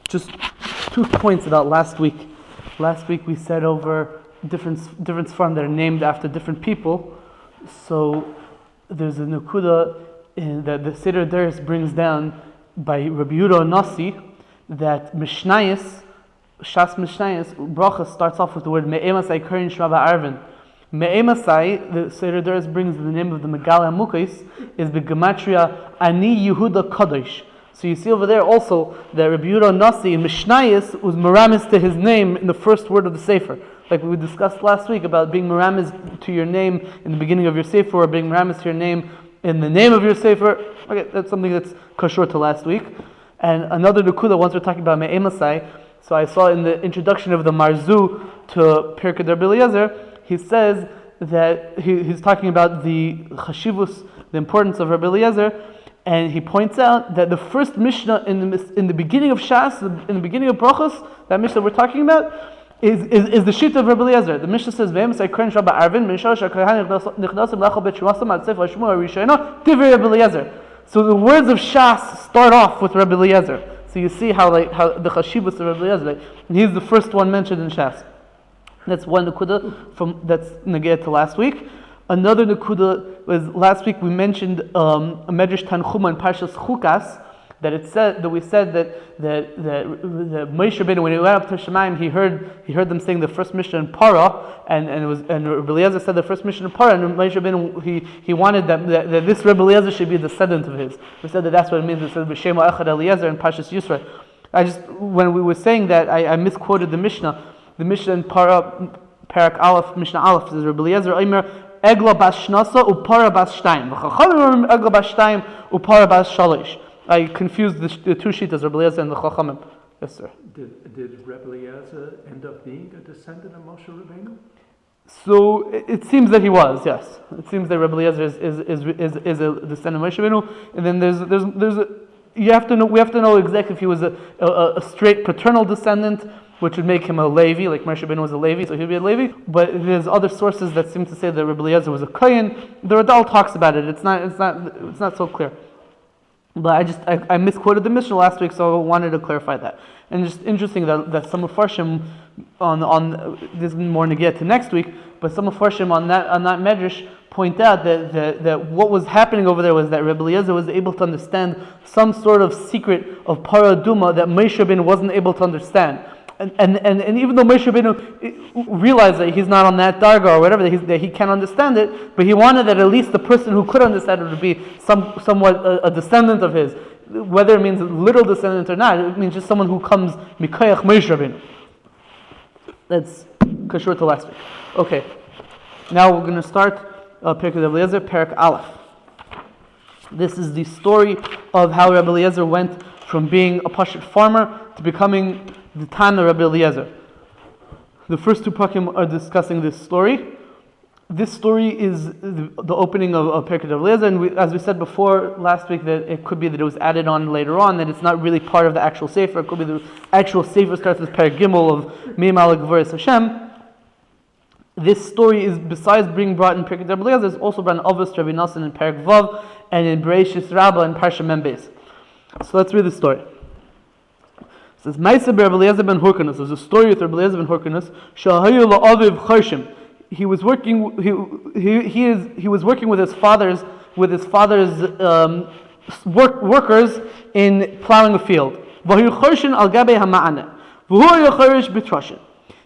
Just 2 points about last week. Last week we said over different sfarim that are named after different people. So there's a Nakuda that the Seder Deris brings down by Rabbi Yehuda Nasi that Mishnayis, Shas Mishnayis, Bracha starts off with the word Me'emasai Karin Shmava Arvin. Me'emasai, the Seder Deris brings the name of the Megala Mukais, is the Gematria Ani Yehuda Kadosh. So you see over there also that Rabbi Yehuda Nasi in Mishnayis was meramis to his name in the first word of the Sefer. Like we discussed last week about being meramis to your name in the beginning of your Sefer, or being meramis to your name in the name of your Sefer. Okay, that's something that's kashur to last week. And another Nukuda, once we're talking about Me'emasai, so I saw in the introduction of the Marzu to Pirkei Rabbi Eliezer, he says that he's talking about the chashivus, the importance of Rabbi Eliezer, and he points out that the first Mishnah in the beginning of Shas, in the beginning of Brachos, that Mishnah we're talking about, is the sheet of Rabbi Eliezer. The Mishnah says, "Ve'emasai Kohen Shabbat Arvin, Mishnah Shakahan Nichnasim Lachal Bet Shmasam Ad Sefer Shmuel Rishayna Divrei Rabbi Eliezer." So the words of Shas start off with Rabbi Eliezer. So you see how the chashivus of Rabbi Eliezer, he's the first one mentioned in Shas. That's one Nakuda that's negate to last week. Another Nakuda was last week we mentioned a Medrash Tanchuma in Parshas Chukas that we said that Moshe Rabbeinu, when he went up to Shemayim, he heard them saying the first Mishnah in Para, and Rabbi Eliezer said the first Mishnah in Para, and Moshe Rabbeinu he wanted that this Rabbi Eliezer should be a descendant of his. We said that's what it means. It says B'Shema Echad Eliezer in Parshas Yisro. When we were saying that, I misquoted the Mishnah. The Mishnah in Para, Parak Aleph, Mishnah Aleph says Rabbi Eliezer Omer Egla bas Shnasa Upara bas Shtayim. V'Chachamim Egla bas Shtayim Upara bas Shalish. I confused the two sheets, Rabbi Eliezer and the Chachamim. Yes, sir. Did Rabbi Eliezer end up being a descendant of Moshe Rabbeinu? So it seems that he was. Yes, it seems that Rabbi Eliezer is a descendant of Moshe Rabbeinu. And then we have to know exactly if he was a straight paternal descendant, which would make him a Levi, like Moshe Rabbeinu was a Levi, so he'd be a Levi. But there's other sources that seem to say that Rabbi Eliezer was a Kohen. The Radal talks about it. It's not so clear. But I misquoted the Mishnah last week, so I wanted to clarify that. And just interesting that some Mefarshim on this is more to get to next week, but some Mefarshim on that Medrash point out that what was happening over there was that Rabbi Eliezer was able to understand some sort of secret of Paraduma that Moshe Rabbeinu wasn't able to understand. And even though Moshe Rabbeinu realized that he's not on that darga or whatever, that he can't understand it, but he wanted that at least the person who could understand it would be somewhat a descendant of his. Whether it means a literal descendant or not, it means just someone who comes mikayach Moshe Rabbeinu. That's kashur to last week. Okay, now we're going to start Pirkei Rabbi Eliezer, Parak Aleph. This is the story of how Rabbi Eliezer went from being a Pashut farmer to becoming the Tana Rabbi Eliezer. The first two Prakim are discussing this story. This story is the opening of Pirkei Rabbi Eliezer, and as we said before last week, that it could be that it was added on later on, that it's not really part of the actual Sefer. It could be the actual Sefer starts with Perek Gimel of Me'im Al Gvoras Hashem. This story is, besides being brought in Pirkei Rabbi Eliezer, is also brought in Avos Rabbi Nassan in Perek Vav and in Bereishis Rabbah in Parsha Mem Beis. So let's read the story. It says, Ma'aseh Rabbi Eliezer ben Hyrcanus. There's a story with Rabbi Eliezer ben Hyrcanus. Shahayu la'aviv charshim. He was working. He was working with his father's workers in plowing a field. V'hu charshin al gabei hama'aneh. V'hu yacharish b'trashin.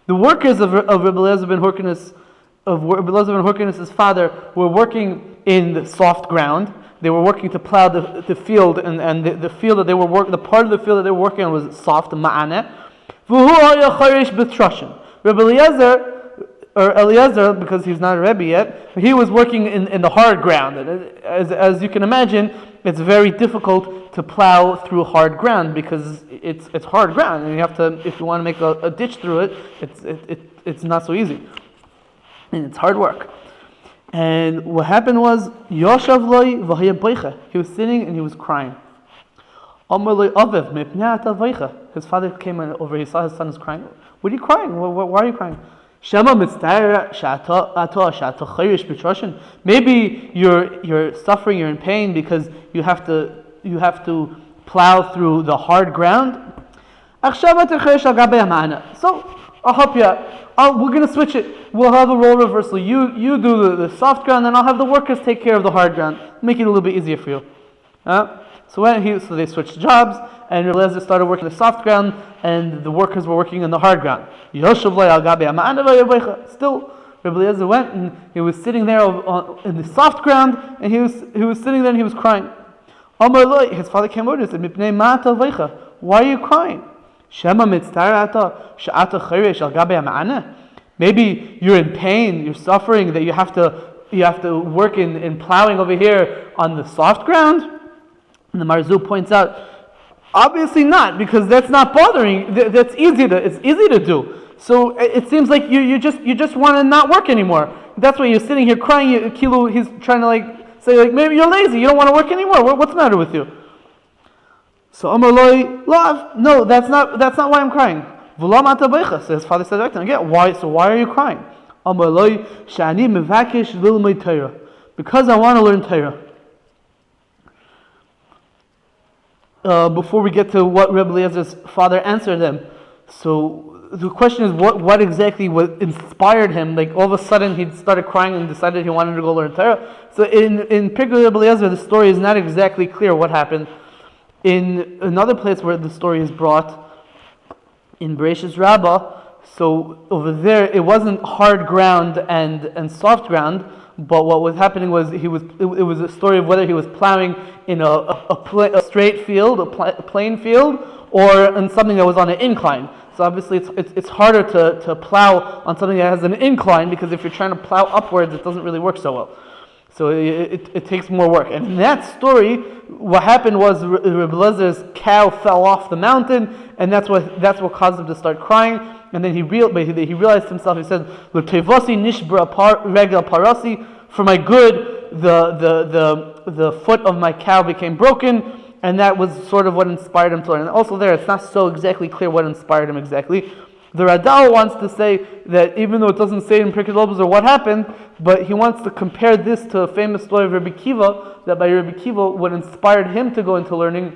The workers of Rabbi Eliezer ben Hyrcanus, his father, were working in the soft ground. They were working to plow the field, and the field that they were the part of the field that they were working on was soft, ma'aneh. V'hu yacharish b'trashin. Rabbi Eliezer, because he's not a Rebbe yet, he was working in the hard ground. As you can imagine, it's very difficult to plow through hard ground because it's hard ground, and you have to, if you want to make a ditch through it, it's not so easy, and it's hard work. And what happened was, Yoshav loy v'haya boicha. He was sitting and he was crying. Amar loy avev mipnei ata voicha. His father came over. He saw his son is crying. What are you crying? Why are you crying? Shema mitzta'er sha'ato chayrish b'troshin. Maybe you're suffering, you're in pain because you have to plow through the hard ground. So I'll help you out. We're going to switch it. We'll have a role reversal. You do the soft ground, and I'll have the workers take care of the hard ground. Make it a little bit easier for you. So they switched jobs, and Rabbi Eliezer started working the soft ground, and the workers were working on the hard ground. Still, Rabbi Eliezer went, and he was sitting there in the soft ground, and he was sitting there and he was crying. His father came over and said, "Why are you crying? Maybe you're in pain, you're suffering, that you have to work in plowing over here on the soft ground?" And the Marzul points out, obviously not, because that's not bothering. It's easy to do. So it seems like you just want to not work anymore. That's why you're sitting here crying. He's trying to say maybe you're lazy. You don't want to work anymore. What's the matter with you? So Amar Loi, Lav, no, that's not why I'm crying. So his father said back to him again, why are you crying? Amar Loi, Shani mevakesh lilmei Torah, because I want to learn Torah. Before we get to what Rabbi Eliezer's father answered him, so the question is, what exactly inspired him? Like all of a sudden he started crying and decided he wanted to go learn Torah. So in Pirkei Rabbi Eliezer, the story is not exactly clear what happened. In another place where the story is brought, in Bereshis Rabbah, so over there it wasn't hard ground and soft ground, but what was happening was it was a story of whether he was plowing in a straight field, a plain field, or in something that was on an incline. So obviously it's harder to plow on something that has an incline, because if you're trying to plow upwards, it doesn't really work so well. So it takes more work. And in that story, what happened was Rabbi Eliezer's cow fell off the mountain, and that's what caused him to start crying. And then he realized himself. He said, "L'tevasi nishbra regel parasi." For my good, the foot of my cow became broken, and that was sort of what inspired him to learn. And also there, it's not so exactly clear what inspired him exactly. The Radal wants to say that even though it doesn't say in Pirkei Eliezer what happened, but he wants to compare this to a famous story of Rabbi Kiva, that by Rabbi Kiva, what inspired him to go into learning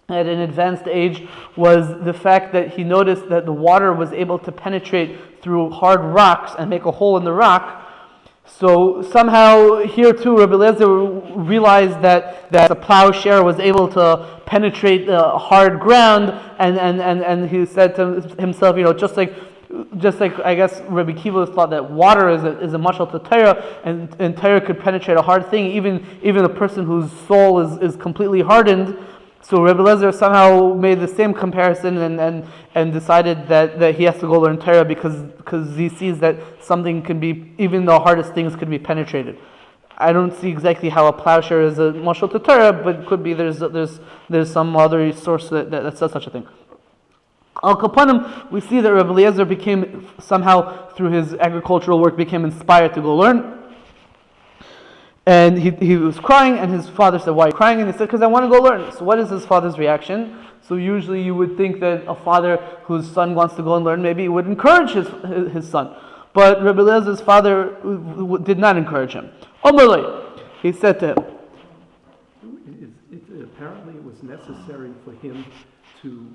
at an advanced age was the fact that he noticed that the water was able to penetrate through hard rocks and make a hole in the rock. So somehow here too, Rabbi Eliezer realized that the plowshare was able to penetrate the hard ground, and he said to himself, just like I guess Rabbi Kiva thought that water is a mashal to Torah, and Torah could penetrate a hard thing, even a person whose soul is completely hardened. So Rabbi Eliezer somehow made the same comparison and decided that he has to go learn Torah because he sees that something can be, even the hardest things could be penetrated. I don't see exactly how a plowshare is a mashal to Torah, but it could be there's some other source that says such a thing. Al Kapanim, we see that Rabbi Eliezer became somehow through his agricultural work became inspired to go learn. And he was crying, and his father said, "Why are you crying?" And he said, "Because I want to go learn." So what is his father's reaction? So usually you would think that a father whose son wants to go and learn, maybe he would encourage his son. But Rabbi Eliezer's father did not encourage him. Omerlei, he said to him, apparently it was necessary for him to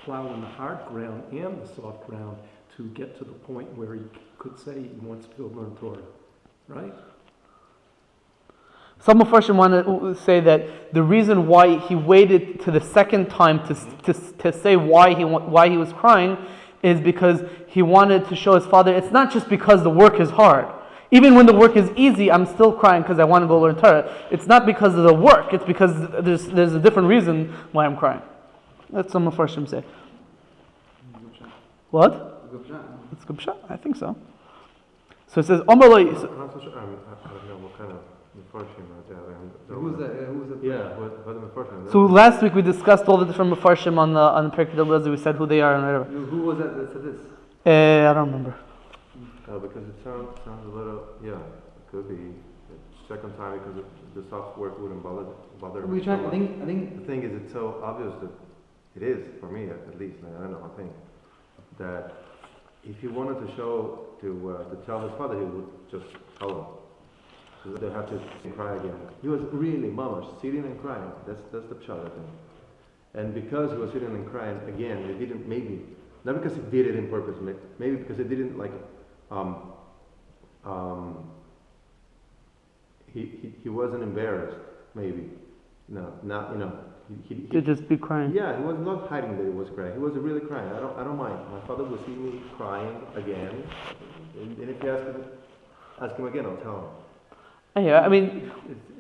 plow in the hard ground and the soft ground to get to the point where he could say he wants to go learn Torah, right? Some Mepharshim want to say that the reason why he waited to the second time to say why he was crying is because he wanted to show his father it's not just because the work is hard. Even when the work is easy, I'm still crying because I want to go learn Torah. It's not because of the work. It's because there's a different reason why I'm crying. That's some Mepharshim say. What? It's good shot. I think so. So it says Omerlei. I don't know what kind of Mepharshim are there. Who's that? Yeah, what the Mepharshim? So last week we discussed all the different Mepharshim on the Pirkei Eliezer. We said who they are and whatever. Who was that said this? I don't remember. Because it sounds a little, it could be the second time because the soft work wouldn't bother. I think the thing is, it's so obvious that it is for me at least. I don't know. I think that if he wanted to show to tell his father, he would just tell him. So they have to cry again. He was really mamash, sitting and crying. That's the pshat, I think. And because he was sitting and crying again, it didn't, maybe, not because he did it in purpose, maybe because it didn't like, he wasn't embarrassed, maybe. No, not, he To just be crying. yeah, he was not hiding that he was crying. He was really crying. I don't mind. My father will see me crying again, and if you ask him again, I'll tell him. Yeah, I mean,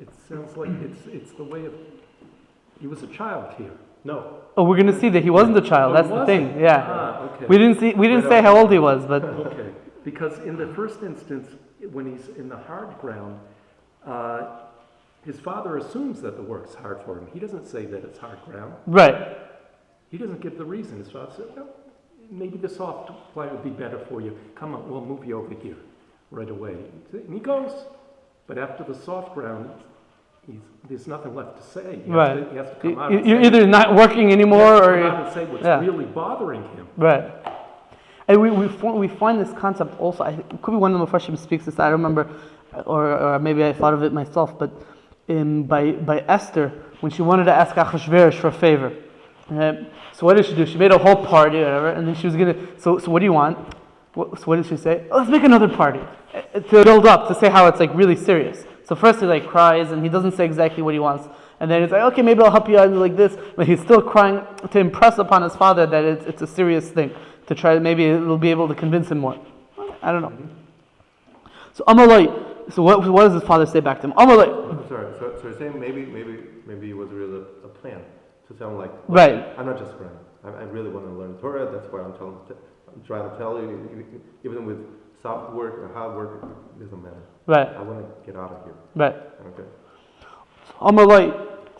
It sounds like it's the way of, he was a child here. No. oh, we're gonna see that he wasn't a child. Oh, That's he the wasn't? thing. Yeah, Okay. we didn't say how old he was, but Okay, because in the first instance, when he's in the hard ground, his father assumes that the work's hard for him. He doesn't say that it's hard ground. right. He doesn't give the reason. His father said, well, maybe the soft ply would be better for you. Come on, we'll move you over here right away. And he goes. But after the soft ground, there's nothing left to say. He has to come out and You're say, either not working anymore, or come out and say what's really bothering him. right. And we find this concept also. It could be one of the Mepharshim speaks this. I don't remember, or maybe I thought of it myself. But by Esther, when she wanted to ask Achashverosh for a favor, so what did she do? She made a whole party, or whatever, and then she was gonna. So what do you want? So what did she say? Oh, let's make another party to build up, to say how it's like really serious. So first he like cries and he doesn't say exactly what he wants, and then he's like, okay, maybe I'll help you out like this, but he's still crying to impress upon his father that it's a serious thing, to try, maybe it'll be able to convince him more. I don't know. So Amalai. So what does his father say back to him? Amalai. I'm sorry. So you're saying maybe it was really a plan to sound like, Right. I'm not just crying. I really want to learn Torah. That's why I'm trying to tell you, even with soft work or hard work, it doesn't matter. Right. I want to get out of here. Right. Okay. Amalai.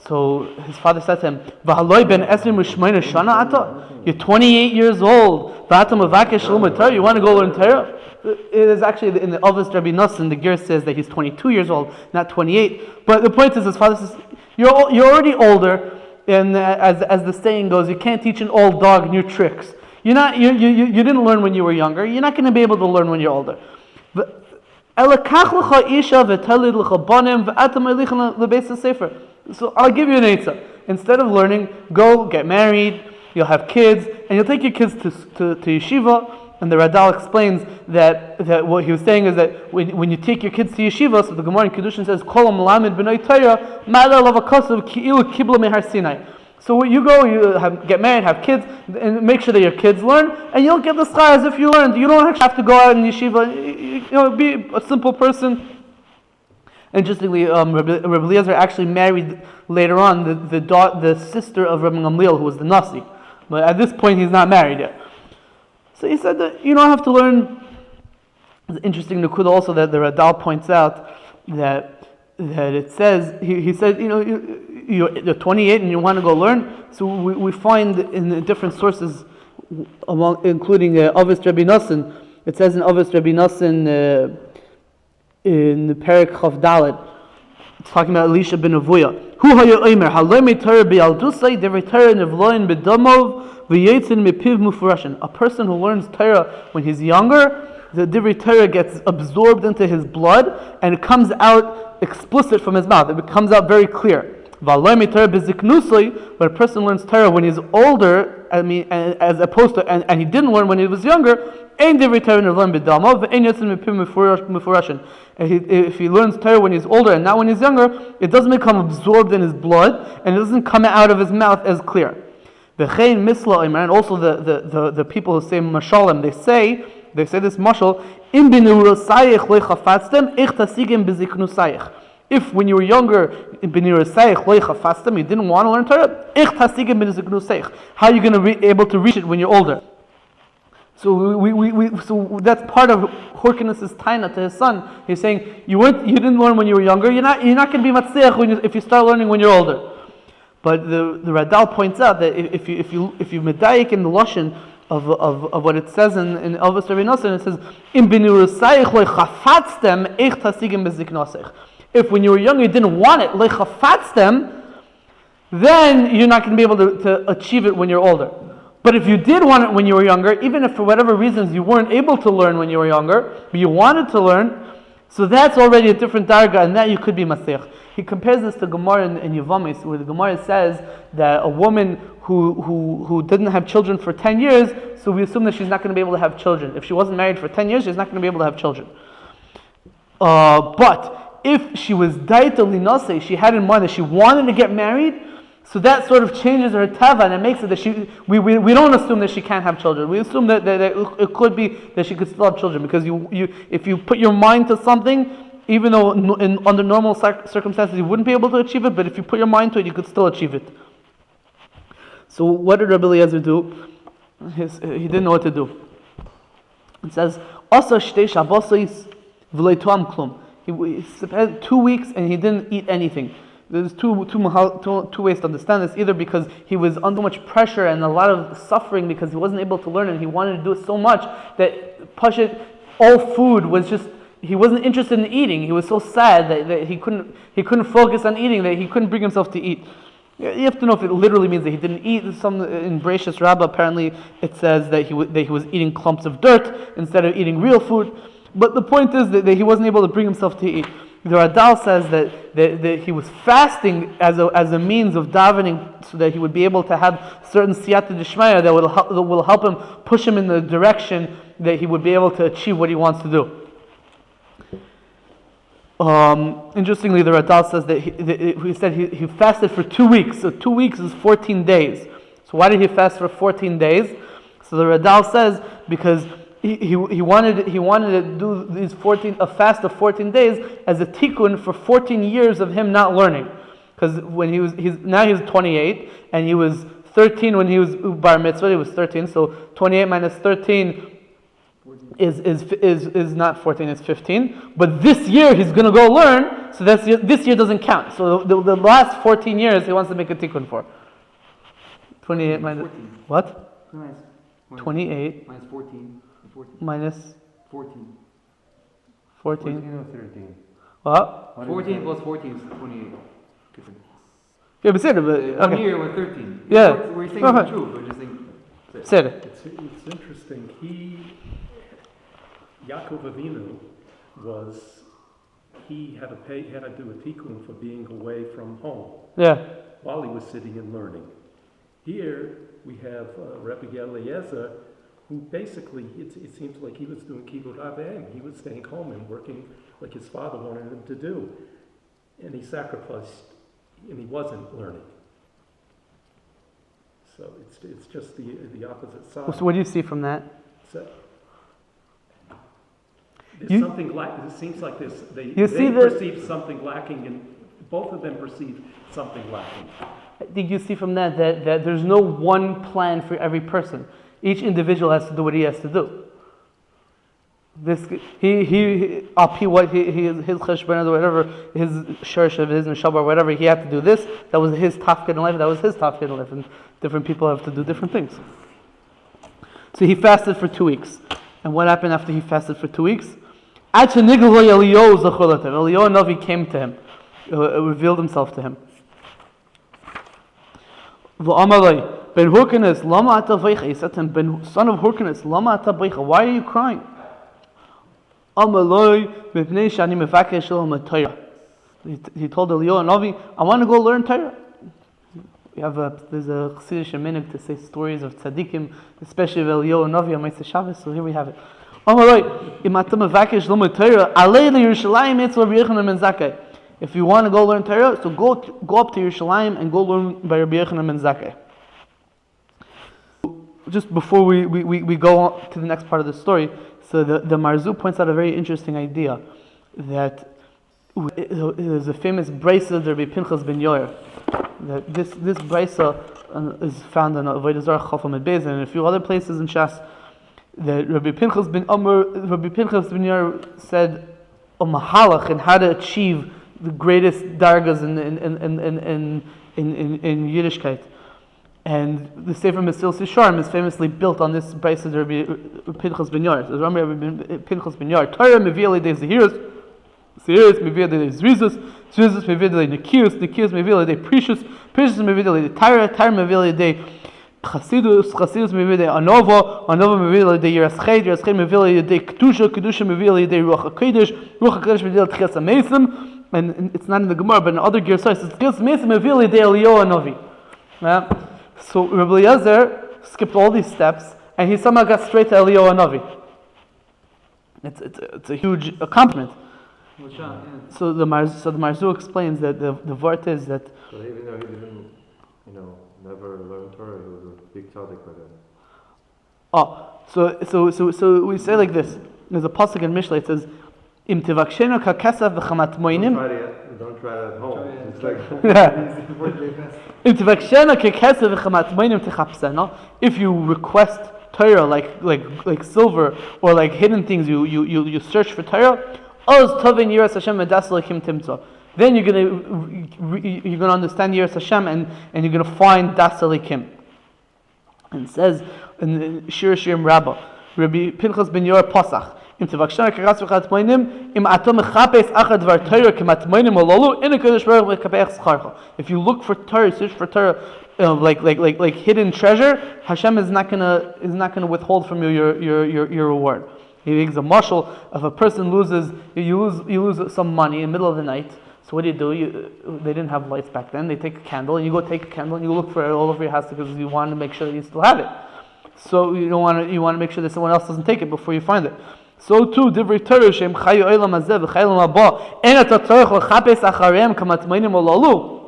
So his father said to him, "V'haloi ben esrim u'shmeina shana ata? You're 28 years old. V'ata mavakesh lomad Torah. You want to go learn Torah?" It is actually in the Avos Rabbi Nosson, the Ger says that he's 22 years old, not 28. But the point is, his father says, "You're already older, and as the saying goes, you can't teach an old dog new tricks. You didn't learn when you were younger. You're not going to be able to learn when you're older." So I'll give you an answer. Instead of learning, go get married, you'll have kids, and you'll take your kids to yeshiva. And the Radal explains that what he was saying is that when you take your kids to yeshiva, so the Gemara in Kedushin says, Kol Malamid B'nai Torah, Ma'ala Lavakasav Ki'ilu Kibla Mehar Sinai. So you go, get married, have kids, and make sure that your kids learn, and you'll get the schar as if you learned. You don't actually have to go out in yeshiva. Be a simple person. Interestingly, Rabbi Eliezer actually married later on the sister of Rabbi Gamliel, who was the Nasi. But at this point, he's not married yet. So he said that you don't have to learn. It's interesting Nakuda also that the Radal points out that it says, he said, you're 28 and you want to go learn. So we find in the different sources, including Avos Rabbi Nosson, it says in Avos Rabbi Nosson, in the Perek Chav Dalet, it's talking about Elisha ben Avuya. Hu haya omer haloi me'Torah b'yaldusai devrei Torah nevloin b'domov v'yetzin mepiv mufurashin. A person who learns Torah when he's younger, the divrei Torah gets absorbed into his blood and it comes out explicit from his mouth. It comes out very clear. V'haloi me'Torah b'ziknusai. When a person learns Torah when he's older, as opposed to and he didn't learn when he was younger. If he learns Torah when he's older and not when he's younger, it doesn't become absorbed in his blood and it doesn't come out of his mouth as clear. And also the people who say mashalim, they say this mashal, if when you were younger, you didn't want to learn Torah, how are you going to be able to reach it when you're older? So so that's part of Hyrcanus' taina to his son. He's saying you didn't learn when you were younger. You're not going to be matzliach if you start learning when you're older. But the Radal points out that if you medayik in the lashon of what it says in Avos Rabbi Nosson, it says im b'nirusayich lo chafatztem eich tasigim beziknosech. If when you were younger you didn't want it lo chafatztem, then you're not going to be able to achieve it when you're older. But if you did want it when you were younger, even if for whatever reasons you weren't able to learn when you were younger, but you wanted to learn, So that's already a different darga, and that you could be masech. He compares this to Gemara in Yevamis, where the Gemara says that a woman who didn't have children for 10 years, so we assume that she's not going to be able to have children. If she wasn't married for 10 years, she's not going to be able to have children. But if she was daita linase, she had in mind that she wanted to get married, so that sort of changes her tava, and it makes it that we don't assume that she can't have children. We assume that it could be that she could still have children, because if you put your mind to something, even though under normal circumstances you wouldn't be able to achieve it, but if you put your mind to it, you could still achieve it. So what did Rabbi Eliezer do? He didn't know what to do. It says, "Asa shtei shabbosos v'lo toam klum." He spent 2 weeks and he didn't eat anything. There's two ways to understand this. Either because he was under much pressure and a lot of suffering because he wasn't able to learn and he wanted to do it so much that Pashit, all food was just, he wasn't interested in eating. He was so sad that he couldn't focus on eating, that he couldn't bring himself to eat. You have to know if it literally means that he didn't eat. In Bereshis Rabbah, apparently it says that he was eating clumps of dirt instead of eating real food. But the point is that he wasn't able to bring himself to eat. The Radal says that he was fasting as a means of davening, so that he would be able to have certain siyata d'shmaya that will help him, push him in the direction that he would be able to achieve what he wants to do. Interestingly, the Radal says that he said he fasted for 2 weeks. So 2 weeks is 14 days. So why did he fast for 14 days? So the Radal says because he wanted to do a fast of 14 days as a tikkun for 14 years of him not learning. Because when he's 28 and he was 13 when he was bar mitzvah, he was 13. So 28 minus 13 is not 14, it's 15. But this year he's going to go learn, so this year doesn't count. So the last 14 years he wants to make a tikkun for. 28 minus 14. What? Minus 28 minus 14. minus 14. 14. 14 or 13? What? 14 plus 14 is 28. Yeah, but say it. One Okay. year with 13. Yeah. We're saying the truth. We're just saying. Say it. It's interesting. Yaakov Avinu he had to do a tikkun for being away from home Yeah. while he was sitting and learning. Here we have Rabbi Eliezer, who basically it seems like he was doing kibbutz avim. He was staying home and working like his father wanted him to do, and he sacrificed, and he wasn't learning. So it's just the opposite side. So what do you see from that? So, there's something it seems like they perceive something lacking, and both of them perceive something lacking. I think you see from that there's no one plan for every person. Each individual has to do what he has to do. He what his cheshbon or whatever, his shirsh of his neshama or whatever, he had to do this. That was his tafkid in life. That was his tafkid in life, and different people have to do different things. So he fasted for 2 weeks, and what happened after he fasted for 2 weeks? Eliyahu Navi came to him, revealed himself to him. Ben Hyrcanus, lama ata veicha. He said to him, son of Hyrcanus, lama ata veicha. Why are you crying? He told Eliyahu Navi, I want to go learn Torah. There's a Chassidish minhag to say stories of tzaddikim, especially of Eliyahu Navi on Moshe Shabbos. So here we have it. If you want to go learn Torah, so go up to Yerushalayim and go learn by Rabbi Yochanan and Zakkai. Just before we go on to the next part of the story, so the Marzu points out a very interesting idea, that there's a famous brisa of Rabbi Pinchas ben Yair. That this brisa is found in Avodah Zarah Chaf Amud Beis and a few other places in Shas. That Rabbi Pinchas ben Yair said a mahalach in how to achieve the greatest dargas in Yiddishkeit. And the Sefer Mesilas Yesharim is famously built on this brisa of Rabbi Pinchas ben Yair. So Rabbi Pinchas ben Yair, Torah mevi alidei zehiros, zehiros mevi alidei zrizus, zrizus mevi alidei nekius, nekius mevi alidei precious, precious mevi alidei Torah, Torah mevi alidei Chasidus מביא לידי Anova מביא לידי ירס חד מביא לידי קדושה מביא לידי רוח הקודש מביא לידי תחיית המסים, and it's not in the Gemara, but in other gear sources, it's tchias mesim מביא לידי Eliyahu Hanavi. So Rabbi Eliezer skipped all these steps, and he somehow got straight to Eliyahu Hanavi. It's a huge accomplishment. So the Marzu explains that the vart is that. So even though he didn't, never learn Torah, he was a big tzaddik by then. So we say like this. There's a pasuk in Mishlei. It says, "Im tivakshenu kakesav v'chamat moinim." Don't try it at home. It's like Im tivakshenu kakesav v'chamat moinim techapsena. If you request Torah like silver or like hidden things, you search for Torah. Oz tovin yiras Hashem v'das l'kim timtza. Then you're gonna understand Yiras Hashem and you're gonna find Das Elikim. And it says in Shir Shirim Rabbah, Rabbi Pinchas ben Yor Pasach, Im tevakshana karas v'chat moinim, im atom mechapes achad var Torah kemat moinim olalu, in a kodesh baruch v'kapeach scharcha. If you look for Torah, search for Torah, like hidden treasure, Hashem is not gonna withhold from you your reward. He gives a mashal of a person you lose some money in the middle of the night. So what do? They didn't have lights back then. They take a candle and you go take a candle and you look for it all over your house because you want to make sure that you still have it. So you want to make sure that someone else doesn't take it before you find it. So too, divrei Torah shem chayu olam hazeh v'chayu olam haba en ata tzorech l'chapes achareim kamatmoinim olalu.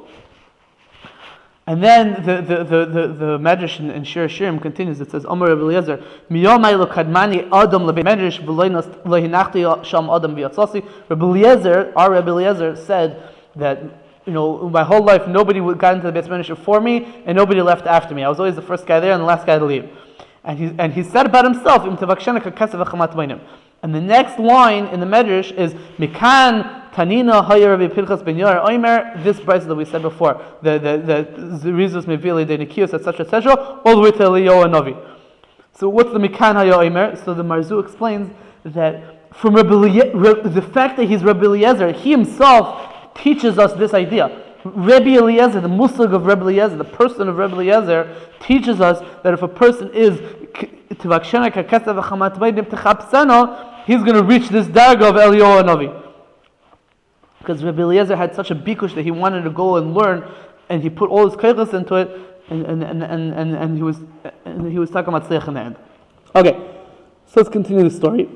And then the Medrash in Shir Shirim continues. It says, Amar Rabbi Eliezer, Miyomai lo kadmani adam lebei Medrash v'lo hinachti sham adam v'yatzasi. Rabbi Eliezer, our Rabbi Eliezer, said that, my whole life nobody got into the Beis Medrash before me and nobody left after me. I was always the first guy there and the last guy to leave. And he said about himself, Im tevakshana kakesav v'chamat moinim. And the next line in the Medrash is, Mikan Tanina Haya Rabbi Pinchas ben Yor Omer, this brayso that we said before, the Zerizus Mevili de Nikios, etc., all the way to Eliyahu Hanavi. So what's the Mikan Haya Omer? So the Marzu explains that from the fact that he's Rabbi Eliezer, he himself teaches us this idea. Rabbi Eliezer, the muslig of Rabbi Eliezer, the person of Rabbi Eliezer, teaches us that if a person is Tivakshana Kakesav v'chamat moinim techapsena, he's going to reach this darga of Eliyahu Hanavi. Because Rabbi Eliezer had such a bikush that he wanted to go and learn, and he put all his kailas into it, and he was talking about tzleich in the end. Okay, so let's continue the story.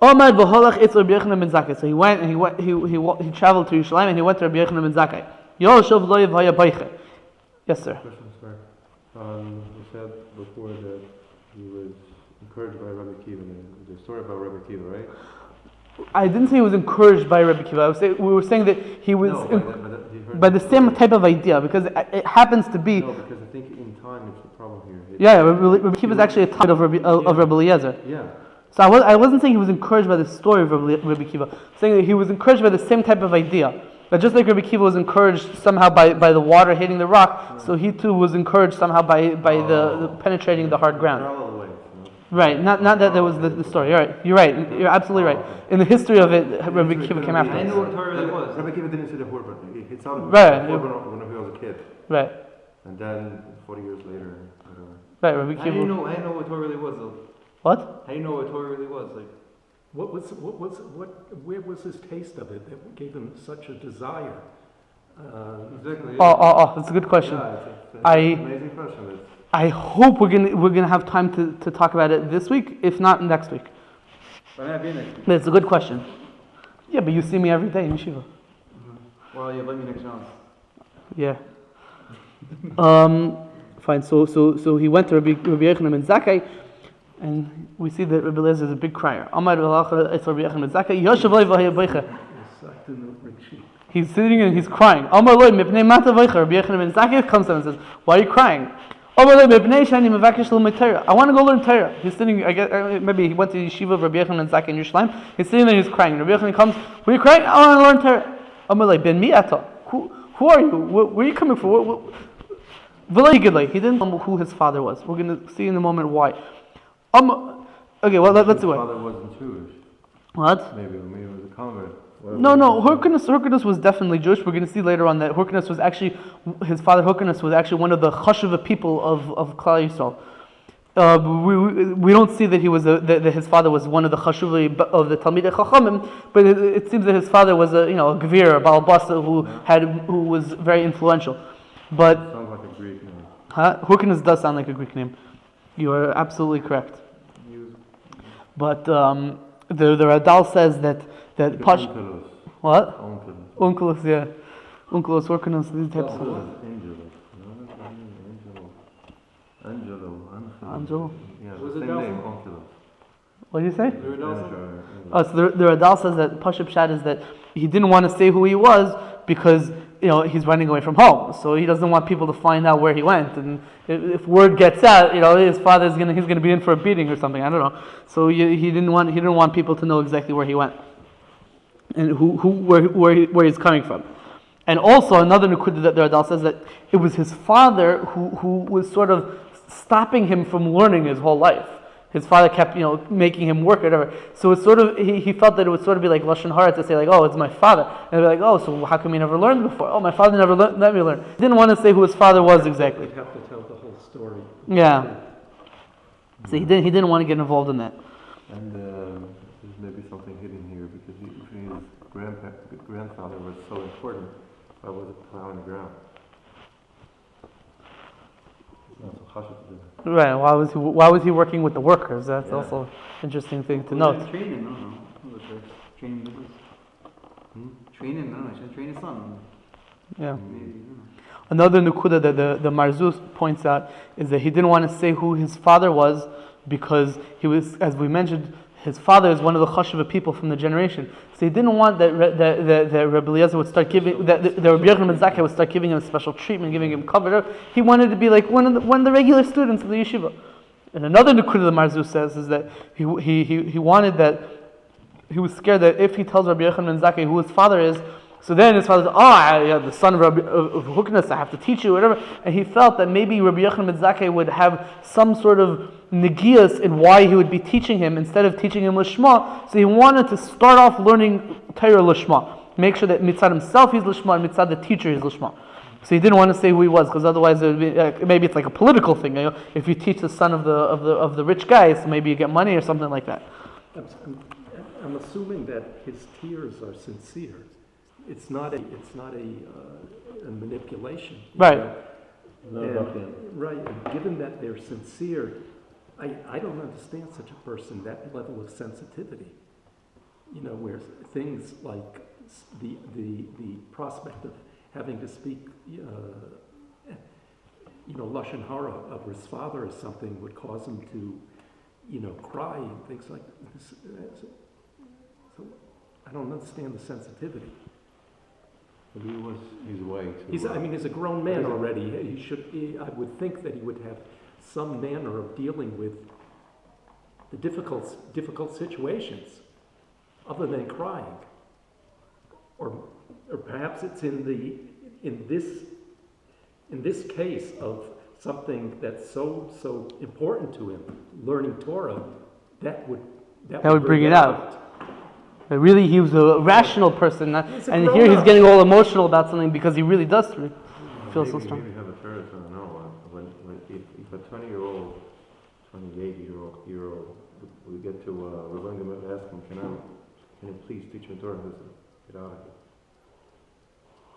Omad v'holach etz Rabbi Yochanan ben Zakkai. So he went and he traveled to Yerushalayim and he went to Rabbi Yochanan ben Zakkai. Yoshev lo yevaya beiche. Yes, sir. Question, sir. You said before that he was encouraged by Rabbi Kiva. The story about Rabbi Kiva, right? I didn't say he was encouraged by Rabbi Kiva. We were saying that he was by the same type of idea, because it happens to be. No, because I think in time it's the problem here. Rabbi Kiva is actually a type of Rabbi Eliezer. Yeah. So I wasn't saying he was encouraged by the story of Rabbi Kiva. I'm saying that he was encouraged by the same type of idea. But just like Rabbi Kiva was encouraged somehow by the water hitting the rock, so he too was encouraged somehow by the penetrating the hard ground. Right, not that there was the story. You're right. You're absolutely right. In the history of it, Rabbi Kiva came after. I know what Torah really was. Rabbi Kiva didn't say the word, but it sounded right. When he was a kid. Right. And then 40 years later, whatever. Right, Rabbi Kiva. I know what Torah really was, though. What? How do you know what Torah really was? Like, where was his taste of it that gave him such a desire? exactly. Yeah. Oh, that's a good question. Yeah, it's an amazing question. I hope we're gonna have time to talk about it this week, if not next week. But I'll be next week. But it's a good question. Yeah, but you see me every day in yeshiva. Mm-hmm. Well, you let me next chance. Yeah. Fine. So he went to Rabbi Yochanan ben Zakkai, and we see that Rabbi Eliezer is a big crier. He's sitting and he's crying. Rabbi Yochanan ben Zakkai comes and says, "Why are you crying?" I want to go learn Torah. He's sitting, I guess, maybe he went to the yeshiva of Rabbi Yochanan ben Zakkai in Yerushalayim. He's sitting there, he's crying. Rabbi Yochanan comes, "Why are you crying?" "I want to learn Torah." I'm like, "Ben mi ata? Who are you? Where are you coming from?" He didn't know who his father was. We're going to see in a moment why. Okay, well, let's do it. His father wasn't Jewish. What? Maybe it was a convert. No. Hyrcanus was definitely Jewish. We're going to see later on that Hyrcanus was actually, his father Hyrcanus was actually one of the chashuva people of Klal Yisrael. We don't see that that his father was one of the chashuva of the Talmidei Chachamim, but it seems that his father was a gvir, a Baal Basa who was very influential. But Sounds like a Greek name. Hyrcanus does sound like a Greek name. You are absolutely correct. But the Radal says that Pash. Onkelos. What? Onkelos. Onkelos, yeah. Onkelos, Hyrcanus, these types of. Angelo. Yeah, Was it same Delphi? name, Onkelos. What did you say? The Radal Oh, so the Radal says that Pashup Shad is that he didn't want to say who he was because he's running away from home, so he doesn't want people to find out where he went. And if word gets out, his father's he's gonna be in for a beating or something. I don't know. So he didn't want people to know exactly where he went and where he's coming from. And also another nukuda that the Radal says that it was his father who was sort of stopping him from learning his whole life. His father kept, making him work or whatever. So it's sort of, he felt that it would sort of be like Lashon Hara to say like, oh, it's my father. And they're like, oh, so how come he never learned before? Oh, my father never let me learn. He didn't want to say who his father was exactly. You'd have to tell the whole story. Yeah. So he didn't want to get involved in that. And there's maybe something hidden here because his grandfather was so important. Why was it plowing the ground? It's not so chashuv to do that. Right. Why was he working with the workers? That's also an interesting thing to note. Training, no. Training the Training, no. I should train his son. Yeah. Maybe, Another nukuda that the Marzuz points out is that he didn't want to say who his father was because he was, as we mentioned, his father is one of the chashuva people from the generation. So he didn't want that Rabbi Eliezer would start giving, that Rabbi Yochanan and Zakkai would start giving him special treatment, giving him cover. He wanted to be like one of the regular students of the yeshiva. And another nukuda the Marzuz says is that he wanted that, he was scared that if he tells Rabbi Yochanan and Zakkai who his father is, so then his father says, the son of Hyrcanus, I have to teach you, whatever. And he felt that maybe Rabbi Yochanan and Zakkai would have some sort of negias in why he would be teaching him instead of teaching him Lishma. So he wanted to start off learning Torah Lishma. Make sure that mitzad himself he's Lishma and mitzad the teacher is Lishma. So he didn't want to say who he was because otherwise it would be, maybe it's like a political thing. If you teach the son of the rich guy, so maybe you get money or something like that. I'm assuming that his tears are sincere. It's not a manipulation. Right. Right. And given that they're sincere, I don't understand such a person, that level of sensitivity. Where things like the prospect of having to speak, Lashon Hara of his father or something would cause him to, cry and things like this. So I don't understand the sensitivity. But he was his way to. He's a grown man already. I would think that he would have some manner of dealing with the difficult situations, other than crying. Or perhaps it's in this case of something that's so important to him, learning Torah, that would bring it out. But really, he was a rational person, and here he's getting all emotional about something because he really does feel so strong. Maybe have a Torah, I don't know. If a 20-year-old, 28-year-old, we get to, we're going to ask him, can you please teach me Torah? He says, get out of here.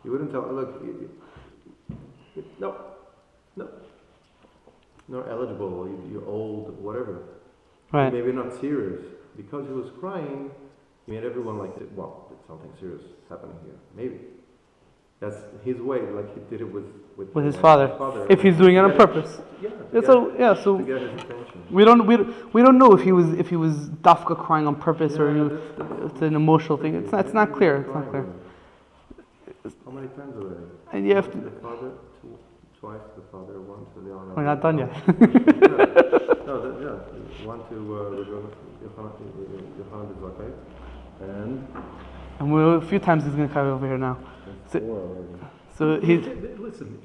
You wouldn't tell, look, no, not eligible, you're old, whatever. Right. Maybe not serious. Because he was crying, he made everyone like, well, did something serious happening here? Maybe. That's his way, like he did it with his father. If he's doing it on purpose. So to get his attention. We don't know if he was dafka crying on purpose or it's an emotional thing. It's not clear. It's not clear. How many times already? And you have to. The father, twice. The father, once. We're not done yet. One to Yochanan the Zakkai, and a few times he's going to come over here now. So he's. Listen,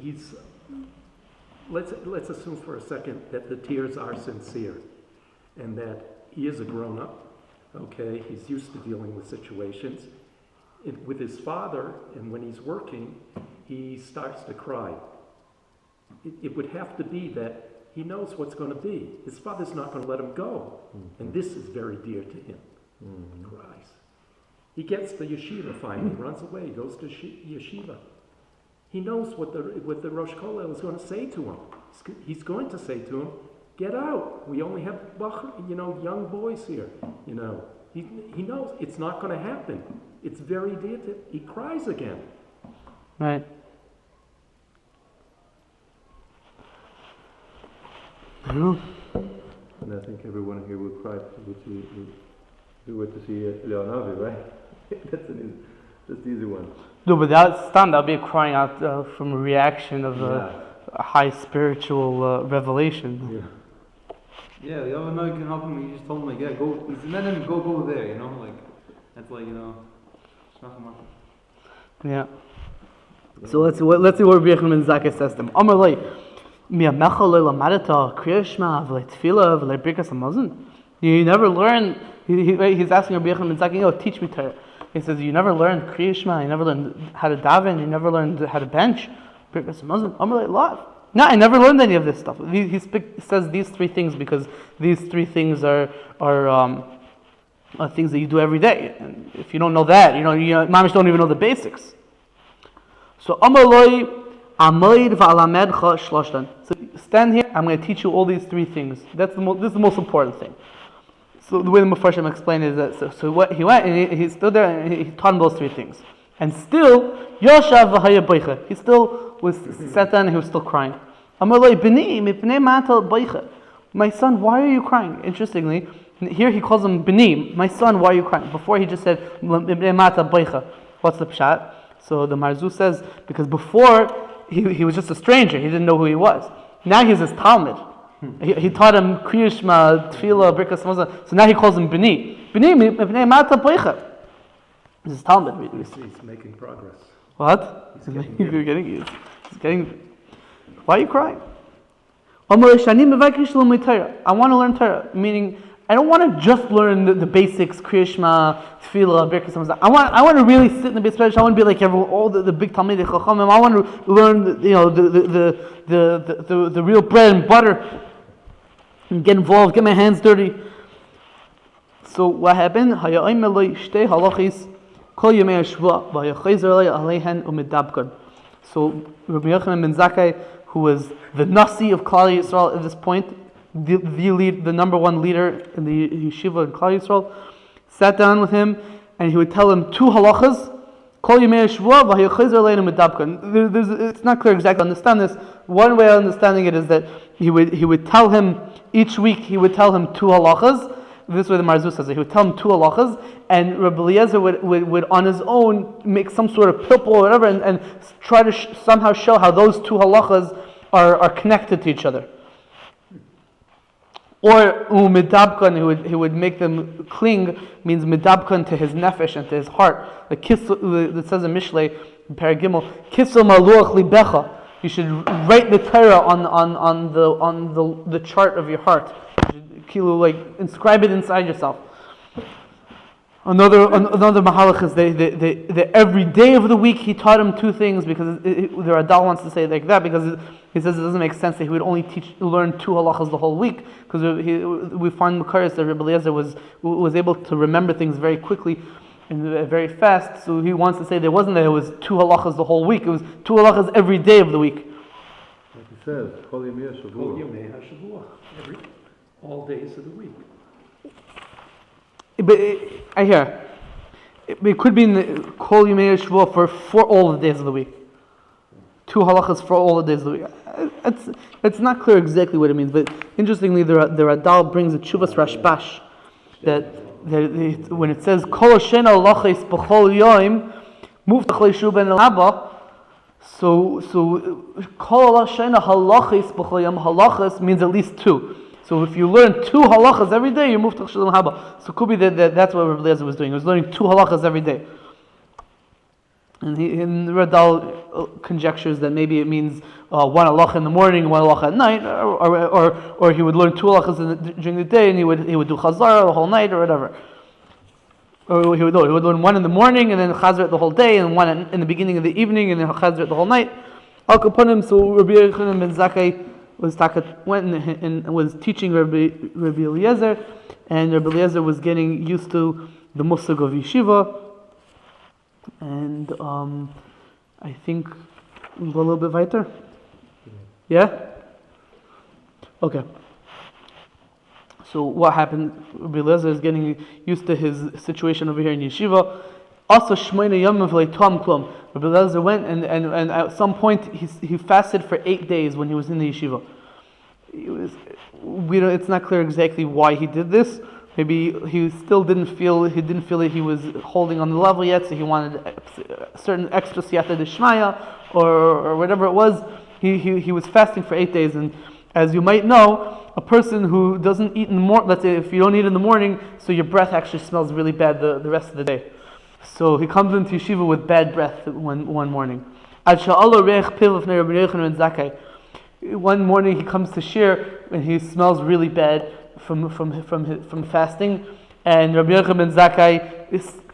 let's assume for a second that the tears are sincere, and that he is a grown-up. Okay, he's used to dealing with situations, with his father, and when he's working, he starts to cry. It would have to be that he knows what's going to be. His father's not going to let him go. And this is very dear to him. He cries. He gets to yeshiva finally, runs away, goes to yeshiva. He knows what the Rosh Kollel is going to say to him. He's going to say to him, get out. We only have young boys here. He knows it's not going to happen. It's very dear to him. He cries again. Right. I don't know. And I think everyone here would cry if we were to see Leonavi, right? That's the easy one. No, but that'll be crying out from a reaction of a high spiritual revelation. Yeah, the other night can help him. He just told him go. He said, let him go there. That's it's nothing much. Yeah. So let's see what Rabbi Yochanan ben Zakkai says to him. Amar lei, mi'amecha lo lamadeta kriya shema v'lei tefillah v'lei birkas hamazon. You never learn. He's asking Rabbi Yochanan ben Zakkai, teach me Torah. He says, you never learned kriya shema. You never learned how to daven. You never learned how to bench. Birkas hamazon. Amar lei, lot. No, I never learned any of this stuff. He says these three things because these three things are things that you do every day. And if you don't know that, mamish don't even know the basics. So Amaloi Amoid Va'alamedcha Shloshtan. So stand here. I'm going to teach you all these three things. This is the most important thing. So the way the Mefarshim explained it is that so what he went and he stood there and he taught him those three things. And still Yoshav V'Haya Beicha. He still was sat down and he was still crying. Amaloi B'ni Mipnei Matal Beicha. My son, why are you crying? Interestingly, here he calls him B'ni. My son, why are you crying? Before he just said Mipnei Matal Beicha. What's the pshat? So the Marzu says, because before he was just a stranger, he didn't know who he was. Now he's his Talmud. He taught him Kriya Shema, Tefillah, Birkas Hamazon. So now he calls him B'ni. B'ni, Mipnei Mata Poicha. This is Talmud. He's making progress. What? He's getting. Why are you crying? I want to learn Torah, meaning I don't want to just learn the basics, Kriya Shema, Tefillah, Birkas Hamazon. I want to really sit in the base. I want to be like all the big Talmidei Chachamim. I want to learn the real bread and butter and get involved, get my hands dirty. So what happened? So Rabbi Yochanan ben Zakkai, who was the Nasi of Klal Yisrael at this point, the number one leader in the yeshiva in Klal Yisrael, sat down with him and he would tell him two halachas. It's not clear exactly to understand this. One way of understanding it is that he would tell him each week. He would tell him two halachas. This way the Marzu says it. He would tell him two halachas, and Rabbi Eliezer would on his own make some sort of pilpul or whatever, and try to somehow show how those two halachas are connected to each other. Or umidabkan, he would make them cling, means midabkan to his nefesh and to his heart. The that says in Mishlei, in Paragimel, kisel maluach libecha. You should write the Torah on the chart of your heart. You should inscribe it inside yourself. Another mahalach is that every day of the week he taught him two things, because the Radal wants to say it like that because he says it doesn't make sense that he would only learn two halachas the whole week, because we find Makaris that Rabbi Eliezer was able to remember things very quickly and very fast. So he wants to say there wasn't that it was two halachas the whole week; it was two halachas every day of the week. Like he says, Kol Yemei HaShavua. All days of the week. But I hear it could be in the Kol Yemei HaShavua for all the days of the week. Two halachas for all the days of the week. It's not clear exactly what it means, but interestingly, the Radal brings a Tshuvas Rashbash that when it says Kol Shena Halachis B'Chol Yom Muftach Leishu Ben Elaba, so Kol Shena Halachis B'Chol Yom, halachas means at least two. So if you learn two halachas every day, you move to Shalom Haba. So it could be that's what Rabbi Eliezer was doing. He was learning two halachas every day. And Radal conjectures that maybe it means one halacha in the morning, one halacha at night, or he would learn two halachas during the day, and he would do chazara the whole night or whatever. Or he would learn one in the morning and then chazret the whole day, and one in the beginning of the evening and then chazret the whole night. Al kaponim, so Rabbi Yochanan ben Zakkai went and was teaching Rabbi Eliezer, and Rabbi Eliezer was getting used to the musag of yeshiva, and I think we'll go a little bit weiter. Yeah? Okay. So what happened? Rabbi Eliezer is getting used to his situation over here in yeshiva. Also, Shmoina Yomim v'lei Tom Klum. Rabbi Eliezer went and at some point he fasted for 8 days when he was in the yeshiva. It's not clear exactly why he did this. Maybe he still didn't feel that he was holding on the level yet, so he wanted a certain extra siyata d'shmaya or whatever it was. He was fasting for 8 days, and as you might know, a person who doesn't eat in the morning, let's say if you don't eat in the morning, so your breath actually smells really bad the rest of the day. So he comes into yeshiva with bad breath one morning. One morning he comes to shir and he smells really bad from fasting, and Rabbi Yochanan ben Zakkai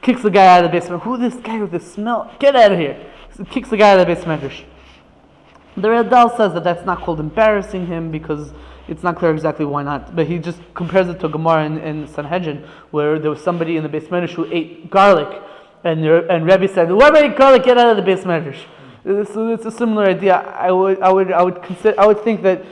kicks the guy out of the basement. Who this guy with this smell? Get out of here! So kicks the guy out of the basement. The Radal says that that's not called embarrassing him because it's not clear exactly why not. But he just compares it to Gemara in Sanhedrin, where there was somebody in the Beis Medrash who ate garlic, and Rebbe said, "Whoever ate garlic, get out of the Beis Medrash." So it's a similar idea. I would think that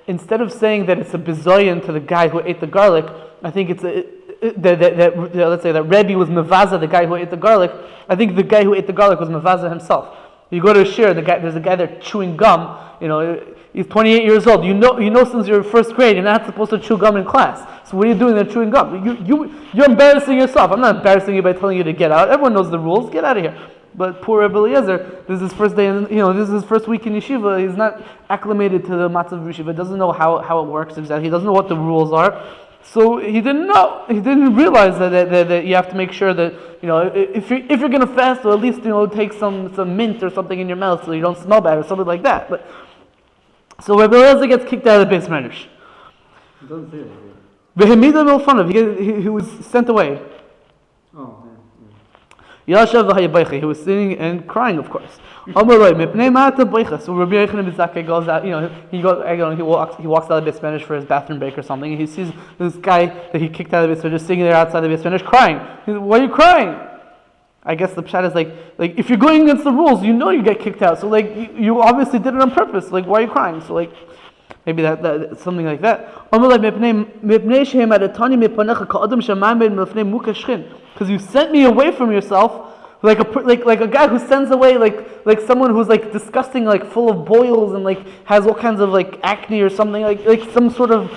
instead of saying that it's a bizoyan to the guy who ate the garlic, I think it's let's say that Rebbe was mevaza the guy who ate the garlic. I think the guy who ate the garlic was mevaza himself. You go to a shir, there's a guy there chewing gum. He's 28 years old. You know since you're in first grade, you're not supposed to chew gum in class. So what are you doing there chewing gum? You're embarrassing yourself. I'm not embarrassing you by telling you to get out. Everyone knows the rules. Get out of here. But poor Rabbi Eliezer, this is his first day, this is his first week in yeshiva. He's not acclimated to the matzah of yeshiva. Doesn't know how it works exactly. He doesn't know what the rules are. So he didn't know. He didn't realize that you have to make sure that if you're going to fast, or at least take some mint or something in your mouth so you don't smell bad or something like that. But so Rabbi Eliezer gets kicked out of the Beis Medrash. It doesn't say that. He was sent away. Oh. He was sitting and crying, of course. So Rabbi Yochanan ben Zakkai goes out. He walks out of the Beis Medrash for his bathroom break or something. And he sees this guy that he kicked out of the Beis Medrash sitting there outside the Beis Medrash crying. Why are you crying? I guess the pshat is like if you're going against the rules, you get kicked out. So you obviously did it on purpose. Why are you crying? So maybe that something like that. Because you sent me away from yourself, like a guy who sends away like someone who's disgusting, full of boils and has all kinds of acne or something, like some sort of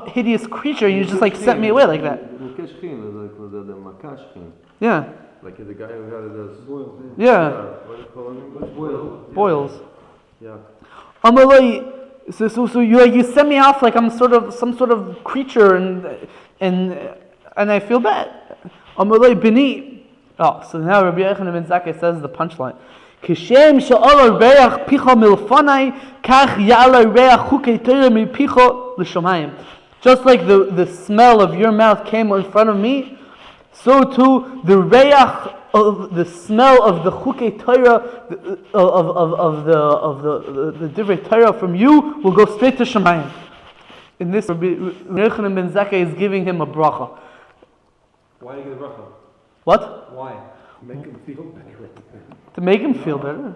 hideous creature. You just sent me away like that. Yeah. Like the guy who had those boils. Yeah. What do you call them? Boils. Yeah. So you send me off like I'm some sort of creature and I feel bad. Amalei bini. Oh, so now Rabbi Yochanan ben Zakkai says the punchline. Kishem she'ala reach picha milfanai kach ya'ala reach chukei Torah mipicha l'shamayim. Just like the smell of your mouth came in front of me, so too the reach of the smell of the chukei Torah of the divrei Torah from you will go straight to Shamayim. In this, Rabbi Yochanan ben Zakkai is giving him a bracha. Why do you get the bracha? What? Why? Make him feel better. To make him feel better.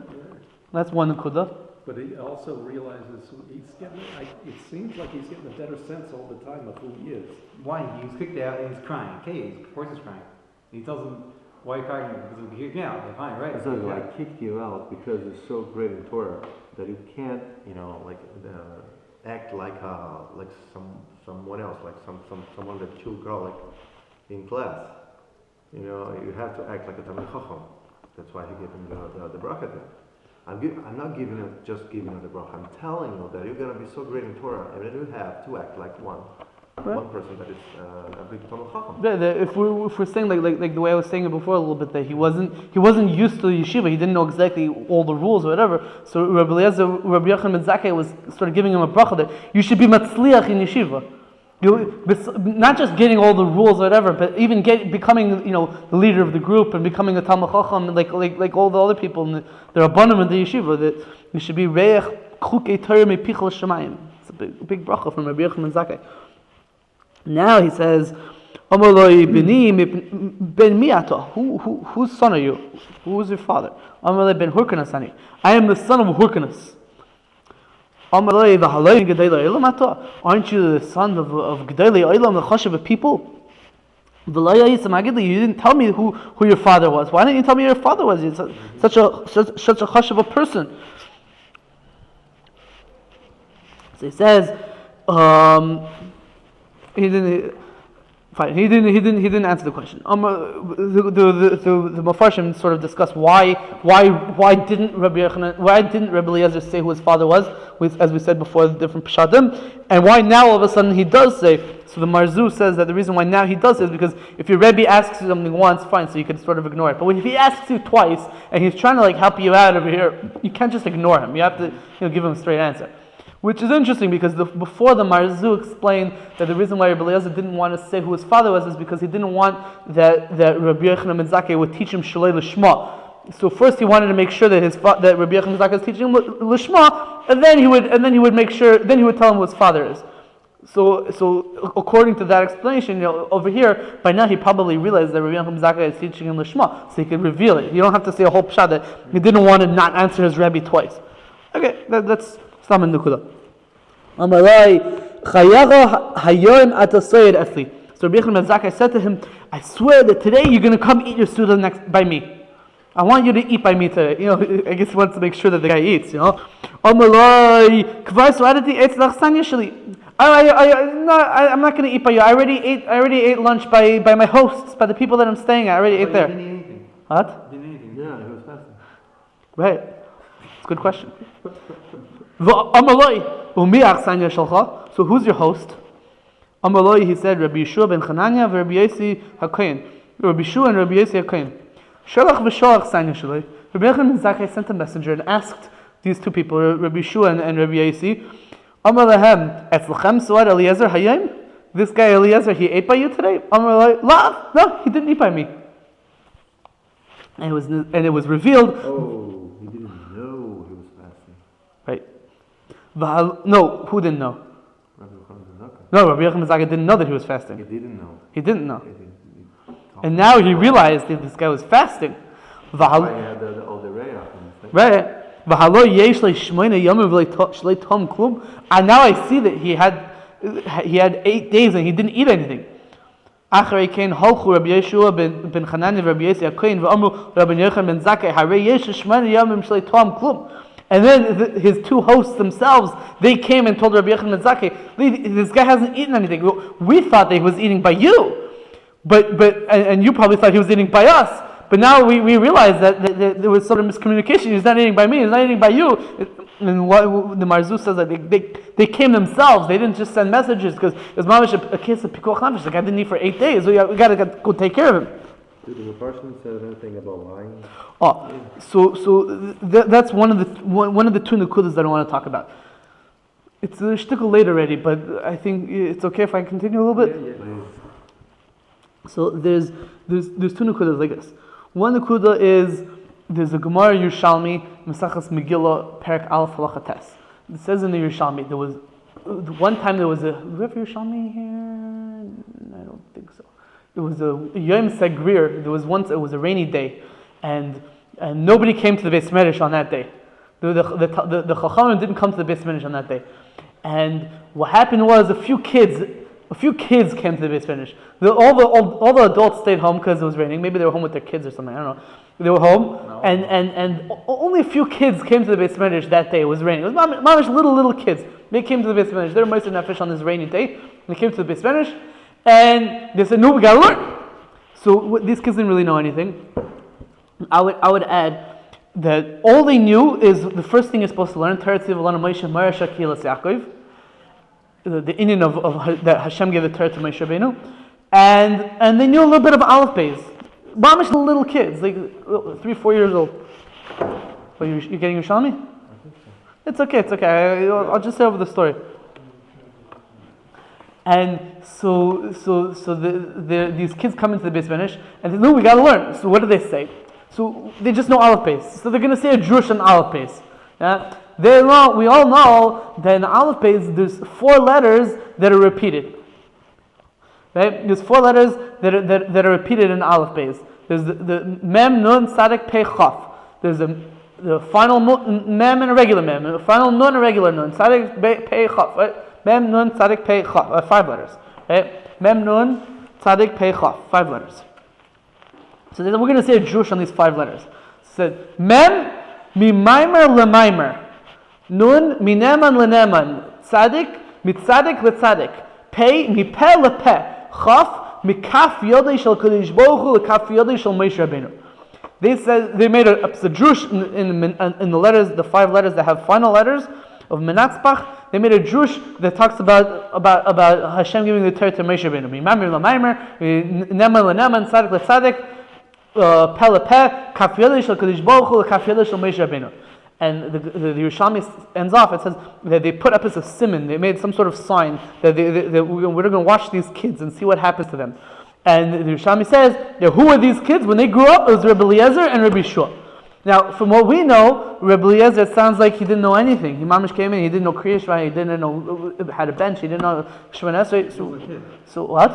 That's one nekuda. But he also realizes it seems like he's getting a better sense all the time of who he is. Why? He was kicked out and he's crying. Okay, of course he's crying. He tells him, why are you crying? Because he kicked me out. Okay, fine, right? So I kicked you out because you're so great in Torah that you can't, act like someone else, like someone that chewed garlic in class. You have to act like a Talmid Chacham. That's why he gave him the bracha there. I'm not just giving you the bracha. I'm telling you that you're going to be so great in Torah, and then you have to act like one person that is a big Talmid Chacham. If we're saying like the way I was saying it before a little bit, that he wasn't used to the yeshiva, he didn't know exactly all the rules or whatever. So Rabbi Yochanan ben Zakkai was sort of giving him a bracha that you should be matzliach in yeshiva. Not just getting all the rules or whatever, but even becoming the leader of the group and becoming a Talmid Chacham, like all the other people in the Rabbanim in the yeshiva, that you should be Reich Chukei Torah Mepichal Shemayim. It's a big bracha from Rabbi Yochanan Zakkai. Now he says, Amar Loi Beni Ben Miata. Whose son are you? Who is your father? Amar Loi Ben Hyrcanus Ani. I am the son of Hyrcanus. Amar Loi V'Haloi Gedolei Olam Ata. Aren't you the son of Gedolei Olam, the Chashav of people? V'Lo Yisam Agidli. You didn't tell me who your father was. Why didn't you tell me your father was? He's such a Chashav a person. So he says, he didn't answer the question. The Mefarshim sort of discuss why didn't Rabbi Eliezer say who his father was, as we said before, the different pshatim, and why now all of a sudden he does say. So the Marzu says that the reason why now he does it is because if your Rebbe asks you something once, fine, so you can sort of ignore it. But if he asks you twice and he's trying to help you out over here, you can't just ignore him. You have to give him a straight answer. Which is interesting because before the Marzu explained that the reason why Rabbi Eliezer didn't want to say who his father was is because he didn't want that Rabbi Yochanan ben Zakkai would teach him Shalei Lishma. So first he wanted to make sure that that Rabbi Yochanan ben Zakkai is teaching him Lishma, and then he would tell him who his father is. So according to that explanation, over here by now he probably realized that Rabbi Yochanan ben Zakkai is teaching him Lishma, so he can reveal it. You don't have to say a whole pshat that he didn't want to not answer his Rebbe twice. Okay, that's Stam and Nukuda. Amarai Chayaga Hayoim Atasoyed Efli. So Rabbi Yochanan ben Zakkai said to him, I swear that today you're going to come eat your suda next by me. I want you to eat by me today. I guess he wants to make sure that the guy eats. Amarai Kvar Suadati Eitz Lachsan Yeshali. I'm not going to eat by you. I already ate lunch by my hosts, by the people that I'm staying at. I already ate there. Didn't eat anything. What? Didn't eat anything. Yeah, he was fasting. Right. It's a good question. So who's your host? Amaloi, he said, Rabbi Yeshua ben Chananya, Rabbi Yesi HaKohen. Rabbi Yeshua and Rabbi Yesi HaKohen. Shalach v'shoach sanya shaloi. Rabbi Yochanan ben Zakkai sent a messenger and asked these two people, Rabbi Yeshua and Rabbi Yesi, Amalahem, etzlachem suad Eliezer hayim? This guy Eliezer, he ate by you today? Amaloi, la, no, he didn't eat by me. And it was revealed. Oh, he didn't know he was fasting. Right. No, who didn't know? Rabbi Yochanan ben Zakkai. No, Rabbi Yochanan ben Zakkai didn't know that he was fasting. He didn't know. He didn't know. He didn't. And now he realized that this guy was fasting. He had all the rayah. Right. And now I see that he had 8 days and he didn't eat anything. And then his two hosts themselves, they came and told Rabbi Yochanan ben Zakkai, this guy hasn't eaten anything. We thought that he was eating by you. And you probably thought he was eating by us. But now we realize that there was sort of miscommunication. He's not eating by me. He's not eating by you. And what the Marzu says that they came themselves. They didn't just send messages because it was mamish a case of pikuach nefesh. The guy didn't eat for 8 days. We got to go take care of him. Did the person say anything about lying? Oh, that's one of the two nukudas that I want to talk about. It's a shtickle late already, but I think it's okay if I continue a little bit. Yeah. So there's two nukudas like this. One nukuda is there's a Gemara Yerushalmi Mesachas Megillah Perek Aleph Halacha Tes. It says in the Yerushalmi there was one time there was a. Do we have Yerushalmi here? I don't think so. It was a Yom Segrir. There was once it was a rainy day, and nobody came to the Beis Medrash on that day. The Chachamim didn't come to the Beis Medrash on that day, and what happened was a few kids came to the Beis Medrash. All the adults stayed home because it was raining. Maybe they were home with their kids or something. I don't know. They were home, and only a few kids came to the Beis Medrash that day. It was raining. It was mamish little kids. They came to the Beis Medrash. They were meiser nefesh on this rainy day. They came to the Beis Medrash, and they said, "No, we gotta learn." So these kids didn't really know anything. I would add that all they knew is the first thing you're supposed to learn: Torah Tziv Alanu Moshe Mara Shakilas Yaakov. The inyan of that Hashem gave the Torah to Moshe Rabbeinu, and they knew a little bit of Aleph Beis. Mamish little kids, like 3-4 years old. But you're getting Yerushalmi? I think so. It's okay. I'll just say over the story. And these kids come into the Beis Medrash and they say, no, we got to learn. So what do they say? So they just know Aleph Beis. So they're going to say a drush on Aleph Beis. Yeah? We all know that in Aleph Beis there's 4 letters that are repeated. Right? There's 4 letters that are repeated in Aleph Beis. There's the Mem, Nun, Tzadik, Pei, Chaf. There's the final Mem and a regular Mem. The final Nun, a regular Nun. Tzadik, Pei, Chaf. Right? Mem, Nun, Tzadik, Pei, Chaf. 5 letters. Right? Mem, Nun, Tzadik, Pei, Chaf. 5 letters. So we're going to say a drush on these 5 letters. So Mem, Mi Maimer Le Maimer. Nun, Mi Neman Le Neman. Tzadik, Mi Tzadik Le Tzadik. Pei, Mi Peh Le Peh. Chaf, Mi Kaf Yodei Shel Kodesh Baruch Hu, Le Kaf Yodei Shel Moshe Rabbeinu. They said they made a drush in the letters, the 5 letters that have final letters of Menatzbach. They made a drush that talks about Hashem giving the Torah to Moshe Rabbeinu. Mi Maimer Le Maimer, Neman Le Neman, Tzadik Le Tzadik. Peh Le Peh, Kaf Yodei Shel Kodesh Baruch Hu, Le Kaf Yodei Shel Moshe Rabbeinu. And the Yerushalmi ends off. It says that they put up as a simon. They made some sort of sign that we're going to watch these kids and see what happens to them. And the Yerushalmi says, who are these kids? When they grew up, it was Rabbi Eliezer and Rabbi Shua. Now, from what we know, Rabbi Eliezer, it sounds like he didn't know anything. He mamish came in, he didn't know Kriya Shema, he didn't know had a bench, he didn't know Shemana Esrei. So what?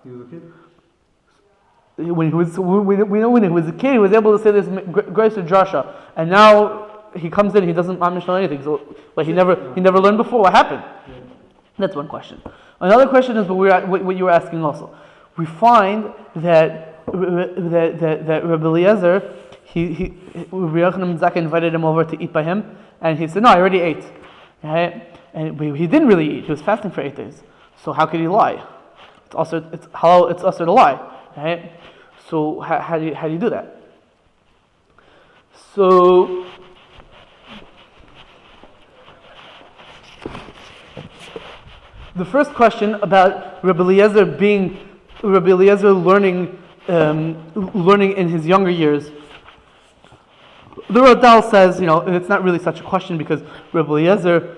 He was a kid. When he was a kid, he was able to say this grace of Drasha, and now he comes in, he doesn't know anything. So, like he never learned before. What happened? Yeah. That's one question. Another question is what you were asking also. We find that Rabbi Eliezer, Rabbi Yochanan and Zakkai invited him over to eat by him, and he said, "No, I already ate." Right? And he didn't really eat. He was fasting for 8 days. So how could he lie? It's also to lie. Right? So how do you do that? So the first question about Rabbi Eliezer learning in his younger years. The Radal says, it's not really such a question because Rabbi Eliezer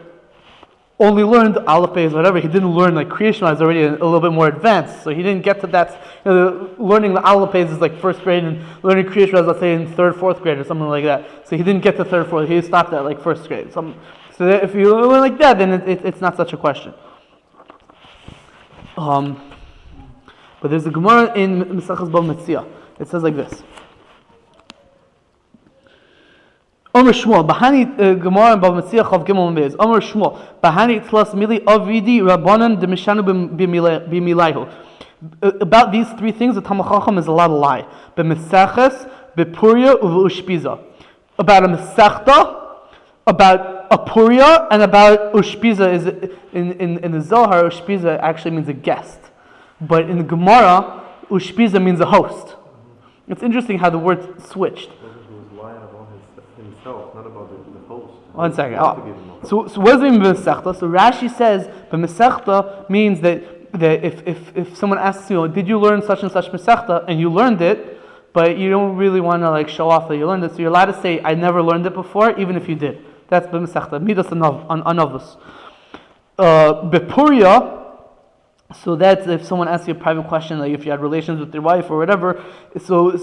only learned Aleph Beis, whatever. He didn't learn like Kriya Shema is already a little bit more advanced, so he didn't get to that. Learning the Aleph Beis is like 1st grade, and learning Kriya Shema is, let's say, in 3rd, 4th grade or something like that. So he didn't get to 3rd, 4th. He stopped at like 1st grade. So that if you learn like that, then it's not such a question. But there's a Gemara in Mesachas Bava Metzia. It says like this. Omer Shmuel, Bahani Gemara in Bava Metzia Chav Gimel Beis. Omer Shmuel, Bahani Tlas Mili Avidi Rabbanan Demishanu B'Milayhu. About these 3 things, the Talmud Chacham is allowed to lie. B'Mesaches, B'Puria, U'Ushpiza. About a Mesachta, about a Puria, and about Ushpiza. Is in the Zohar, Ushpiza actually means a guest. But in the Gemara, Ushpiza means a host. It's interesting how the word switched. Himself, not about the host. 1 second. So what does it mean b'mesechta? So Rashi says b'mesechta means that if someone asks you, did you learn such and such mesechta, and you learned it, but you don't really want to like show off that you learned it, so you're allowed to say, I never learned it before, even if you did. That's b'mesechta. Midas anovus. Bepuria. So that's if someone asks you a private question, like if you had relations with your wife or whatever. So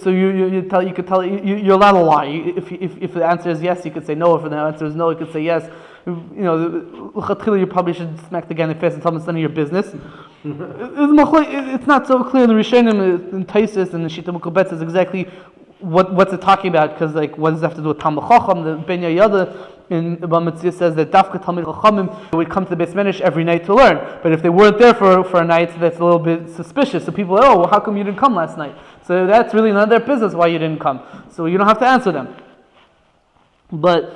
you could tell you're allowed to lie. If the answer is yes, you could say no. If the answer is no, you could say yes. You probably should smack the guy in the face and tell him it's none of your business. It's not so clear in the Rishonim, in Taisus and the Shita Mukabetz is exactly what's it talking about, because like what does it have to do with Talmud Chacham? The Ben Yada in Bava Metzia says that Dafka Talmid Chachamim would come to the Beis Medrash every night to learn, but if they weren't there for a night, that's a little bit suspicious. So people are, well, how come you didn't come last night? So that's really none of their business why you didn't come. So you don't have to answer them. But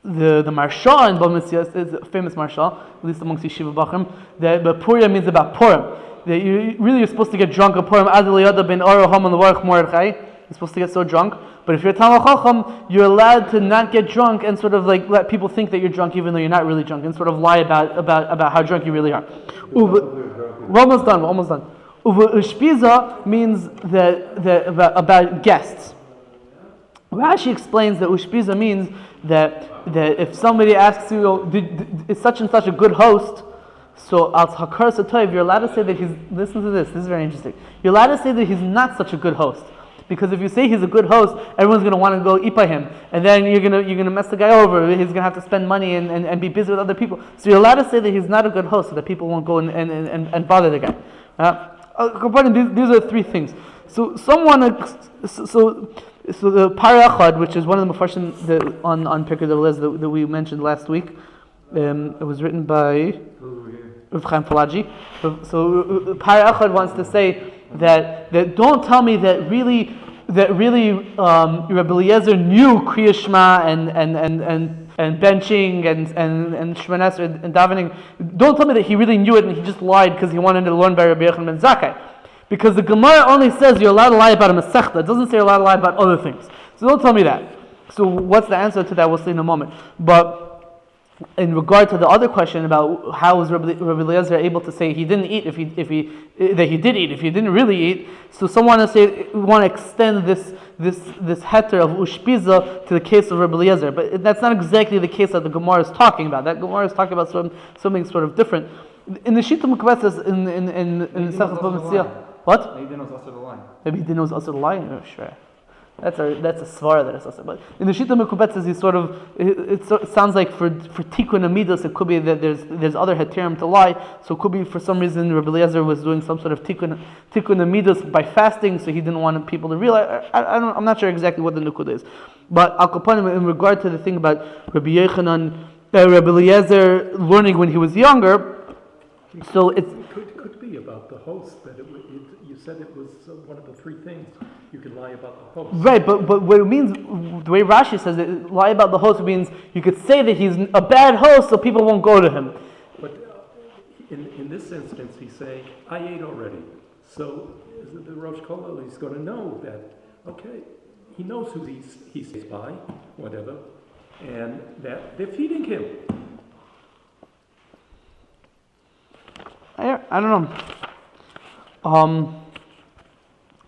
the Marsha in Bava Metzia is a famous Marsha, at least amongst Yeshiva Bachrim, that Purim means about Purim. That you're supposed to get drunk at Purim. Ad Eliyada ben Oro Haman Levarach Mordechai. You're supposed to get so drunk. But if you're a Talmid Chacham, you're allowed to not get drunk and sort of like let people think that you're drunk even though you're not really drunk, and sort of lie about how drunk you really are. We're almost done. Ushpiza means that about guests. Rashi explains that Ushpiza means that if somebody asks you, is such and such a good host? So al hakaras hatoiv, you're allowed to say that he's. Listen to this. This is very interesting. You're allowed to say that he's not such a good host. Because if you say he's a good host, everyone's going to want to go eat by him, and then you're going to mess the guy over. He's going to have to spend money and be busy with other people. So you're allowed to say that he's not a good host, so that people won't go and bother the guy. These are three things. So the Parachad, which is one of the Mefarshim on Pirkei Eliezer that we mentioned last week, it was written by Rav Chaim Falaji. So Parachad wants to say that don't tell me that really Rabbi Eliezer knew Kriya Shema and benching and Shemona Esrei and davening. Don't tell me that he really knew it and he just lied because he wanted to learn by Rabbi Yochanan ben Zakkai. Because the Gemara only says you're allowed to lie about a Masechta. It doesn't say you're allowed to lie about other things. So don't tell me that. So what's the answer to that? We'll see in a moment. But in regard to the other question about how was Rabbi Eliezer able to say he didn't eat that he did eat if he didn't really eat, so someone want to extend this heter of ushpiza to the case of Rabbi Eliezer, but that's not exactly the case that the Gemara is talking about. That Gemara is talking about something sort of different. In the Shita Mukvetzes in Sechas B'Metzia, what? Maybe he knows also the line. Maybe he knows also the line. Oh, sure. That's a svara that is also. But in the Shita Mekubetzes, it sounds like for Tikkun Amidos, it could be that there's other heterim to lie. So it could be for some reason Rabbi Eliezer was doing some sort of Tikkun Amidos by fasting, so he didn't want people to realize. I'm not sure exactly what the nukud is, but Al Kapanim, in regard to the thing about Rabbi Yochanan, Rabbi Eliezer learning when he was younger. So it could be about the host that you said it was one of the three things you can lie about the host. Right, but what it means, the way Rashi says it, lie about the host means you could say that he's a bad host, so people won't go to him. But in this instance, he's saying, I ate already. So the Rosh Kolel is going to know that, okay, he knows who he's by, whatever, and that they're feeding him. I don't know.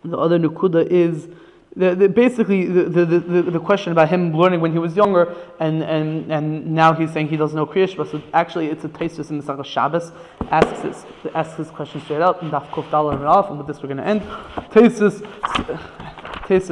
The other nukuda is basically the question about him learning when he was younger, and now he's saying he doesn't know Kriya Shema. So actually, it's a Taisus in the Zakkai Shabbos asks his question straight out in Daf Kuf Dalar and Alf, and with this we're going to end. Taisus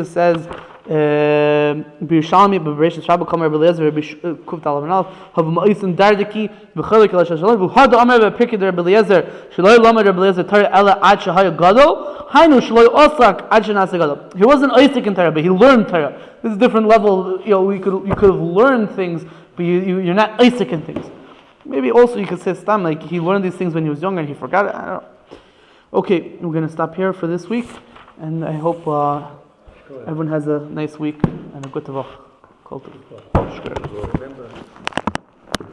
says. Birushalmi b'Bereishis Rabbi Kama Rabbi Eliezer Kuf Dalar and Alf have ma'isen dardiki v'chelik el shashalom v'had Amar b'Pirkei Rabbi Eliezer shloi lama Rabbi Eliezer Torah ela ad HaGadol hainu shloi osak ad shenas HaGadol. He wasn't Isaac in Torah, but he learned Torah. This is a different level. You could have learned things, but you're not Isaac in things. Maybe also you could say stam like he learned these things when he was younger and he forgot it. I don't know. Okay, we're going to stop here for this week, and I hope everyone has a nice week and a good tavach. Remember.